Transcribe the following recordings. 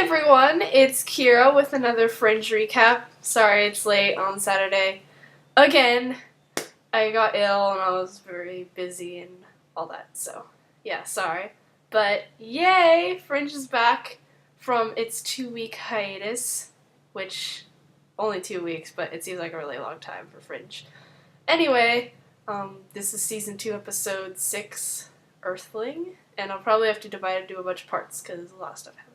everyone, it's Kira with another Fringe recap. Sorry it's late on Saturday. Again, I got ill and I was very busy and all that, so yeah, sorry. But yay, Fringe is back from its 2-week hiatus, which, only 2 weeks, but it seems like a really long time for Fringe. Anyway, this is season 2, episode 6, Earthling, and I'll probably have to divide it into a bunch of parts because there's a lot of stuff happened.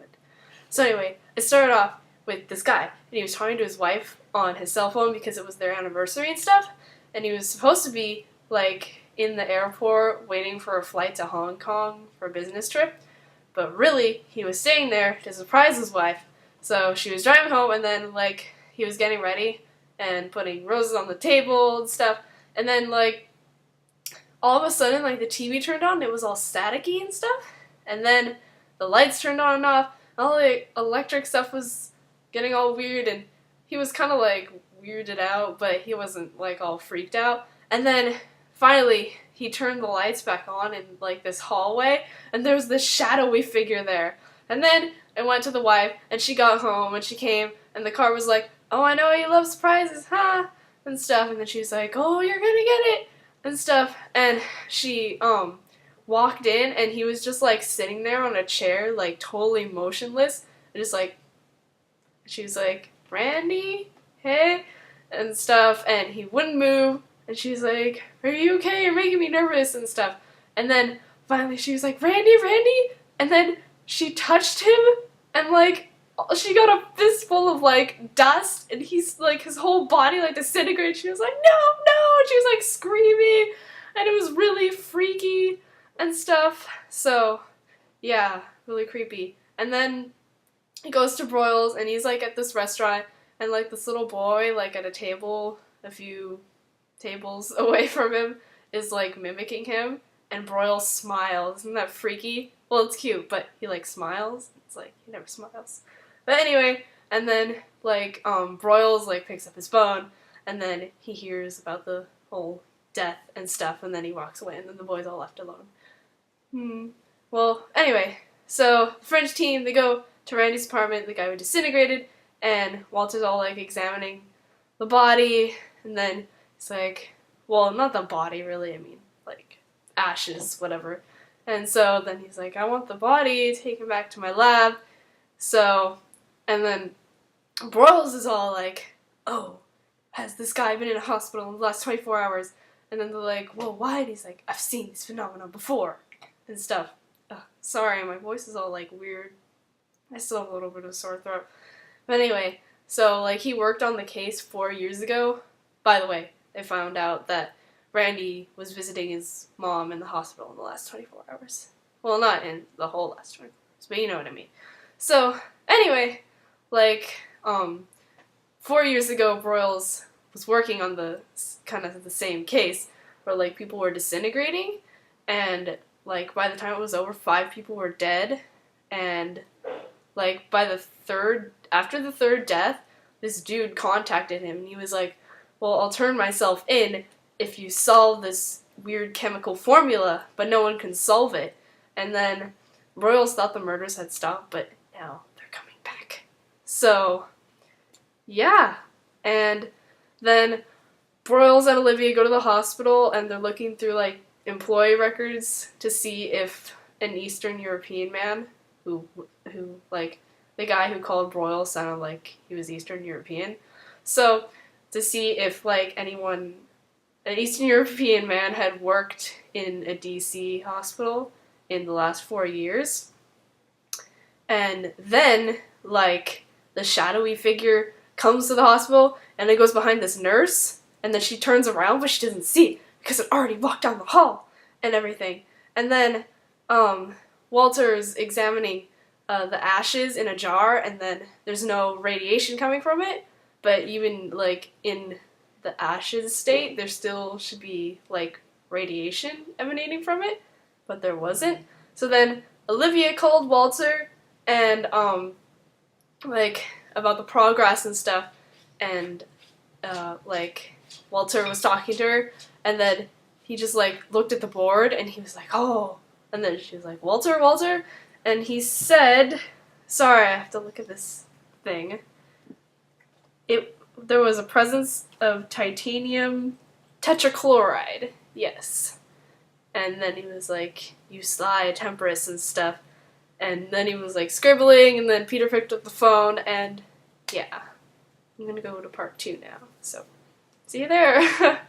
So anyway, it started off with this guy, and he was talking to his wife on his cell phone because it was their anniversary and stuff, and he was supposed to be, like, in the airport waiting for a flight to Hong Kong for a business trip, but really, he was staying there to surprise his wife. So she was driving home, and then, like, he was getting ready and putting roses on the table and stuff, and then, like, all of a sudden, like, the TV turned on, and it was all staticky and stuff, and then the lights turned on and off, all the electric stuff was getting all weird, and he was kind of, like, weirded out, but he wasn't, like, all freaked out. And then, finally, he turned the lights back on in, like, this hallway, and there was this shadowy figure there. And then I went to the wife, and she got home, and she came, and the car was like, "Oh, I know you love surprises, huh?" and stuff, and then she was like, "Oh, you're gonna get it," and stuff, and she, walked in, and he was just, like, sitting there on a chair, like, totally motionless, and just, like, she was like, "Randy, hey," and stuff, and he wouldn't move, and she was like, "Are you okay? You're making me nervous," and stuff, and then, finally, she was like, "Randy, Randy," and then she touched him, and, like, she got a fistful of, like, dust, and he's, like, his whole body, like, disintegrated. She was like, "No, no," and she was, like, screaming, and it was really freaky and stuff, so, yeah, really creepy. And then he goes to Broyles, and he's, like, at this restaurant, and, like, this little boy, like, at a table, a few tables away from him, is, like, mimicking him, and Broyles smiles. Isn't that freaky? Well, it's cute, but he, like, smiles. It's like, he never smiles. But anyway, and then, like, Broyles, like, picks up his phone, and then he hears about the whole death and stuff, and then he walks away, and then the boy's all left alone. Well, anyway, so the French team, they go to Randy's apartment, the guy who disintegrated, and Walter's all, like, examining the body, and then he's like, well, not the body, really, I mean, like, ashes, whatever. And so then he's like, "I want the body taken back to my lab." So, and then Broyles is all like, "Oh, has this guy been in a hospital in the last 24 hours? And then they're like, "Well, why?" And he's like, "I've seen this phenomenon before," and stuff. Sorry, my voice is all, like, weird. I still have a little bit of a sore throat. But anyway, so, like, he worked on the case 4 years ago. By the way, they found out that Randy was visiting his mom in the hospital in the last 24 hours. Well, not in the whole last 24 hours, but you know what I mean. So, anyway, like, 4 years ago, Broyles was working on the, kind of the same case, where, like, people were disintegrating, and, like, by the time it was over, 5 people were dead, and, like, after the third death, this dude contacted him, and he was like, "Well, I'll turn myself in if you solve this weird chemical formula, but no one can solve it." And then Broyles thought the murders had stopped, but now they're coming back. So, yeah. And then Broyles and Olivia go to the hospital, and they're looking through, like, employee records to see if an Eastern European man, who, like, the guy who called Broyles sounded like he was Eastern European. So, to see if, like, an Eastern European man had worked in a DC hospital in the last 4 years. And then, like, the shadowy figure comes to the hospital, and it goes behind this nurse, and then she turns around, but she doesn't see it, because it already walked down the hall, and everything. And then, Walter's examining the ashes in a jar, and then there's no radiation coming from it, but even, like, in the ashes state, there still should be, like, radiation emanating from it, but there wasn't. So then Olivia called Walter, and, like, about the progress and stuff, and, like, Walter was talking to her, and then he just, like, looked at the board, and he was like, "Oh," and then she was like, "Walter, Walter," and he said Sorry, I have to look at this thing. There was a presence of titanium tetrachloride. Yes. And then he was like, you sly Temperance and stuff. And then he was like scribbling, and then Peter picked up the phone, and yeah. I'm gonna go to part 2 now, so see you there.